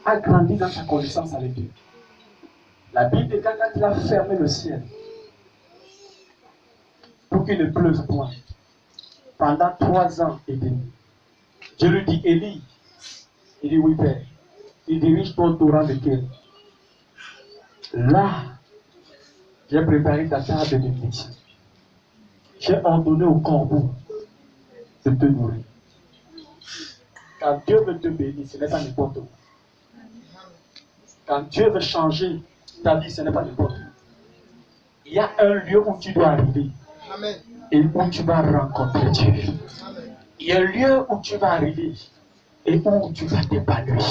a grandi dans sa connaissance avec Dieu. La Bible dit quand il a fermé le ciel pour qu'il ne pleuve point pendant 3 ans et demi. Dieu lui dit, Élie, il dit oui père, il dirige ton torrent de Kéry. Là, j'ai préparé ta table de bénédiction. J'ai ordonné au corbeau de te nourrir. Quand Dieu veut te bénir, ce n'est pas n'importe où. Quand Dieu veut changer ta vie, ce n'est pas n'importe où. Il y a un lieu où tu dois arriver. Amen. Et où tu vas rencontrer Dieu. Amen. Il y a un lieu où tu vas arriver et où tu vas t'épanouir.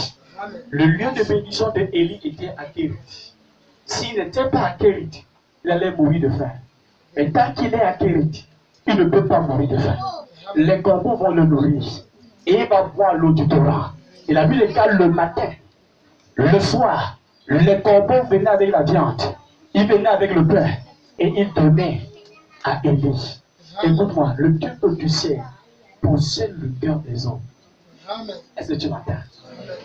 Le lieu de bénédiction de Élie était à Kérit. S'il n'était pas à Kérit, il allait mourir de faim. Mais tant qu'il est à Kérit, il ne peut pas mourir de faim. Les corbeaux vont le nourrir. Et il va boire l'eau du Torah. Et la Bible est calme le matin. Le soir, les corbeaux venaient avec la viande. Ils venaient avec le pain. Et ils donnaient à Élie. Écoute-moi, le Dieu du ciel possède le cœur des hommes. Est-ce que tu m'entends?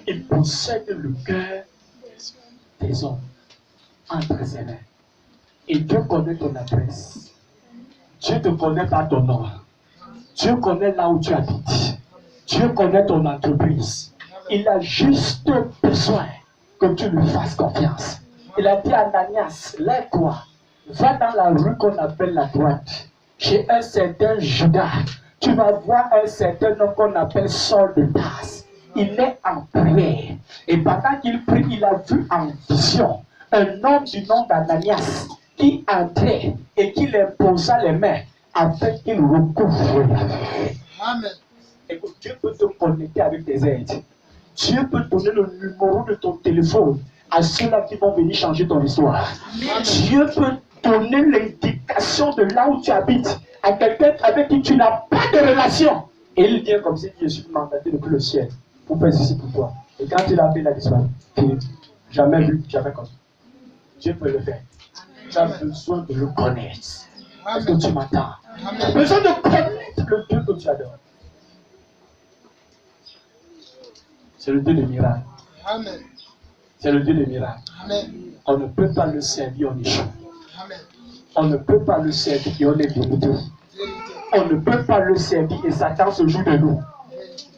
Il possède le cœur des hommes entre ses mains. Et Dieu connaît ton adresse. Dieu te connaît par ton nom. Dieu connaît là où tu habites. Dieu connaît ton entreprise. Il a juste besoin que tu lui fasses confiance. Il a dit à Ananias, lève-toi, va dans la rue qu'on appelle la droite. Chez un certain Judas, tu vas voir un certain homme qu'on appelle Saul de Tarse. Il est en prière. Et pendant qu'il prie, il a vu en vision un homme du nom d'Ananias qui entrait et qui lui imposa les mains afin qu'il recouvre la vie. Amen. Écoute, Dieu peut te connecter avec tes aides. Dieu peut donner le numéro de ton téléphone à ceux-là qui vont venir changer ton histoire. Amen. Dieu peut donner l'indication de là où tu habites à quelqu'un avec qui tu n'as pas de relation. Et il vient comme si je suis mandaté depuis le ciel pour faire ceci pour toi. Et quand il a fait la disparu, jamais vu, jamais connu. Dieu peut le faire. Tu as besoin de le connaître. Est-ce que tu m'entends? Tu as besoin de connaître le Dieu que tu adores. C'est le Dieu des miracles. Amen. C'est le Dieu des miracles. Amen. On ne peut pas le servir en échouant. Amen. On ne peut pas le servir et on est dégoûté. On ne peut pas le servir et Satan se joue de nous.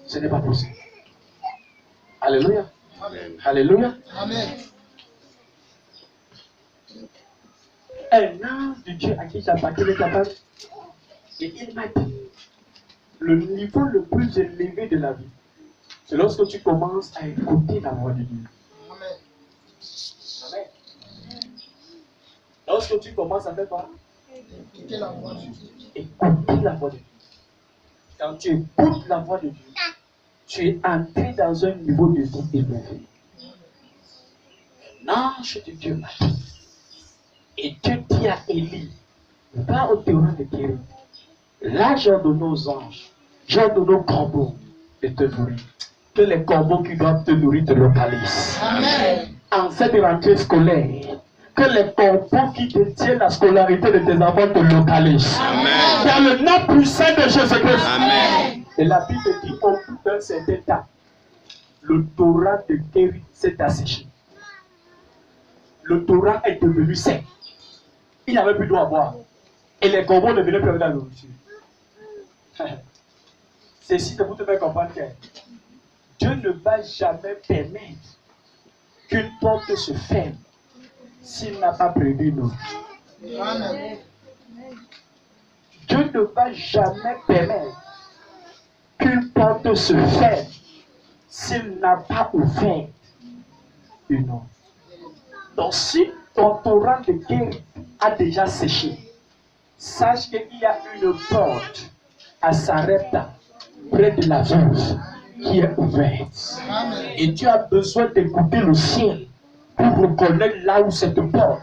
Ce n'est pas possible. Alléluia. Amen. Alléluia. Amen. Un ange de Dieu à qui j'appartiens est capable. Et il m'a dit, le niveau le plus élevé de la vie, c'est lorsque tu commences à écouter la voix de Dieu. Amen. Amen. Lorsque tu commences à faire quoi? Écoutez la voix de Dieu. Écouter la voix de Dieu. Quand tu écoutes la voix de Dieu, tu es entré dans un niveau de vie élevé. L'ange de Dieu m'a dit, et Dieu dit à Élie, va au terrain de Kéry. Là, j'ai donné aux anges, j'ai donné aux corbeaux de te nourrir. Que les corbeaux qui doivent te nourrir te localisent. Amen. En cette rentrée scolaire, que les corbeaux qui détiennent la scolarité de tes enfants te localisent. Amen. Dans le nom puissant de Jésus-Christ. Amen. Et la Bible dit au bout d'un certain temps, le torrent de Kéry s'est asséché. Le torrent est devenu sec. Il n'avait plus d'eau à boire. Et les corbeaux ne venaient plus avec la nourriture. Ceci c'est pour te faire comprendre que Dieu ne va jamais permettre qu'une porte se ferme s'il n'a pas prévu une autre. Amen. Dieu ne va jamais permettre qu'une porte se ferme s'il n'a pas ouvert une autre. Donc si ton torrent de Kéry a déjà séché, sache qu'il y a une porte à Sarepta, près de la veuve, qui est ouverte. Amen. Et tu as besoin d'écouter le ciel pour reconnaître là où cette porte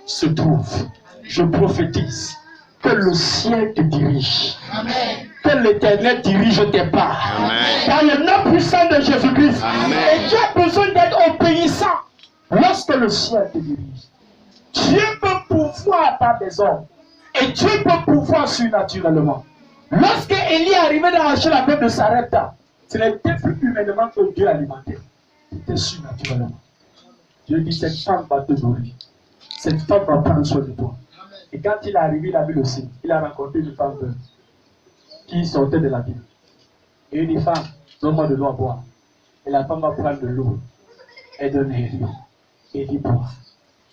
se trouve. Je prophétise que le ciel te dirige. Amen. Que l'Éternel dirige tes pas. Amen. Dans le nom puissant de Jésus-Christ. Amen. Et tu as besoin d'être obéissant lorsque le ciel te dirige. Dieu peut pouvoir par des hommes. Et Dieu peut pouvoir surnaturellement. Lorsque Élie est arrivé d'arracher la tête de Sarepta, ce n'était plus humainement que Dieu alimentait. C'était surnaturellement. Je dis, cette femme va te nourrir. Cette femme va prendre soin de toi. Et quand il est arrivé, il a vu le signe. Il a rencontré une femme qui sortait de la ville. Et il dit, femme, donne-moi de l'eau à boire. Et la femme va prendre de l'eau. Elle donne l'eau. Et il dit, bois.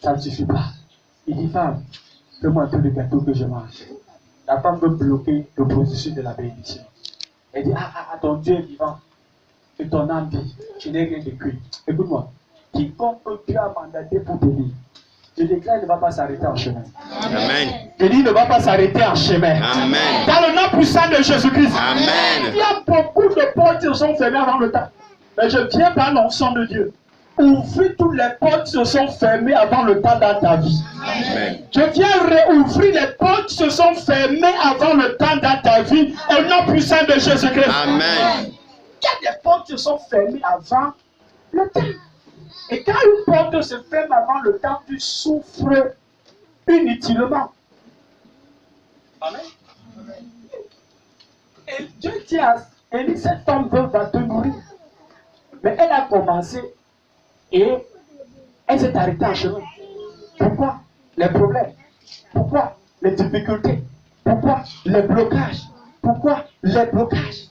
Ça ne suffit pas. Il dit, femme, fais-moi un peu de gâteau que je mange. La femme veut bloquer l'opposition de la bénédiction. Elle dit, ton Dieu est vivant. Et ton âme dit, tu n'es rien de cuit. Écoute-moi. Quiconque Dieu a mandaté pour t'aider, je déclare, il ne va pas s'arrêter en chemin. Amen. Je dis, il ne va pas s'arrêter en chemin. Amen. Dans le nom puissant de Jésus-Christ. Amen. Il y a beaucoup de portes qui se sont fermées avant le temps. Mais je viens par l'onction de Dieu. Ouvrir toutes les portes qui se sont fermées avant le temps dans ta vie. Amen. Je viens réouvrir les portes qui se sont fermées avant le temps dans ta vie. Au nom puissant de Jésus-Christ. Amen. Il y a des portes qui se sont fermées avant le temps. Et quand une porte se ferme avant le temps, tu souffres inutilement. Amen. Et Dieu dit à Élie, cette femme va te nourrir. Mais elle a commencé et elle s'est arrêtée en chemin. Pourquoi? Les problèmes. Pourquoi? Les difficultés. Pourquoi? Les blocages. Pourquoi? Les blocages.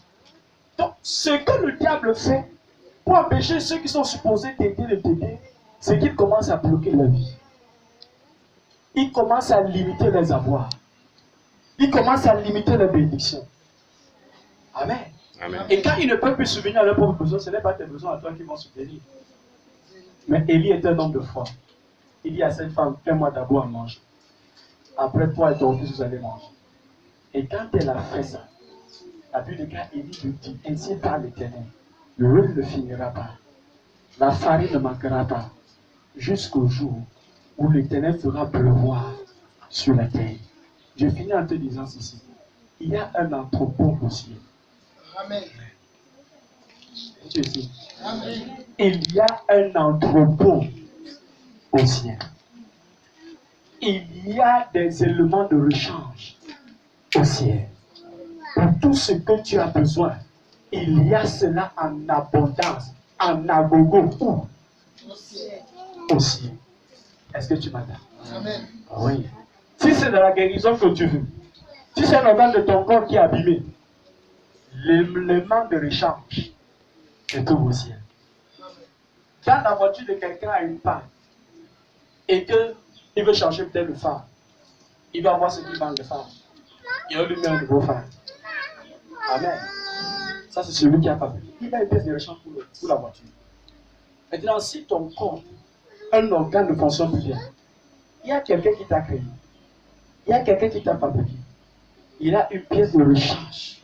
Donc, ce que le diable fait pour empêcher ceux qui sont supposés t'aider de t'aider, c'est qu'il commence à bloquer leur vie. Il commence à limiter les avoirs. Il commence à limiter les bénédictions. Amen. Amen. Et quand ils ne peuvent plus subvenir à leurs propres besoins, ce n'est pas tes besoins à toi qui vont subvenir. Mais Élie est un homme de foi. Il dit à cette femme, fais-moi d'abord à manger. Après, toi et ton fils, vous allez manger. Et quand elle a fait ça, la Bible de Élie lui dit, ainsi parle l'Éternel, le riz ne finira pas, la farine ne manquera pas, jusqu'au jour où l'Éternel fera pleuvoir sur la terre. Je finis en te disant ceci. Il y a un entrepôt au ciel. Amen. Tu sais, Amen. il y a un entrepôt au ciel. Il y a des éléments de rechange au ciel. Pour tout ce que tu as besoin, il y a cela en abondance, en agogo. Où? Au ciel. Est-ce que tu m'entends? Amen. Oui. Si c'est de la guérison que tu veux, si c'est un organe de ton corps qui est abîmé, l'élément de rechange est tout au ciel. Quand la voiture de quelqu'un a une panne et qu'il veut changer peut-être le phare, il va voir ce qui manque de phare. Il va lui mettre un nouveau phare. Amen. Ça, c'est celui qui a fabriqué. Il a une pièce de rechange pour la voiture. Maintenant, si ton corps, un organe ne fonctionne plus bien, il y a quelqu'un qui t'a créé. Il y a quelqu'un qui t'a fabriqué. Il a une pièce de rechange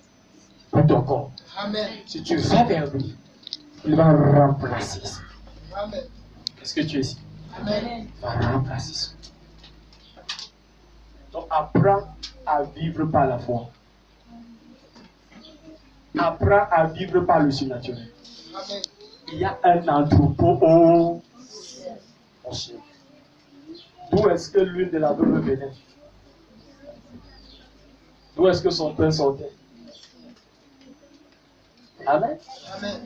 pour ton corps. Amen. Si tu vas vers lui, il va remplacer ça. Amen. Est-ce que tu es ici? Amen. Il va remplacer ça. Donc apprends à vivre par la foi. Apprends à vivre par le surnaturel. Amen. Il y a un entrepôt au ciel. D'où est-ce que l'une de la veuve venait? D'où est-ce que son pain sortait? Amen. Amen.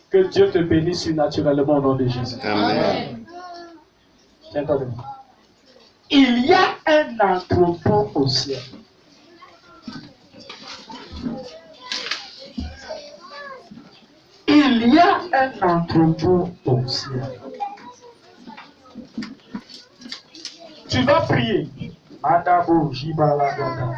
Que Dieu te bénisse surnaturellement au nom de Jésus. Amen. Tiens-toi debout. Il y a un entrepôt au ciel. Il y a un entrepôt au ciel. Tu vas prier. Madabo Jibala Gada.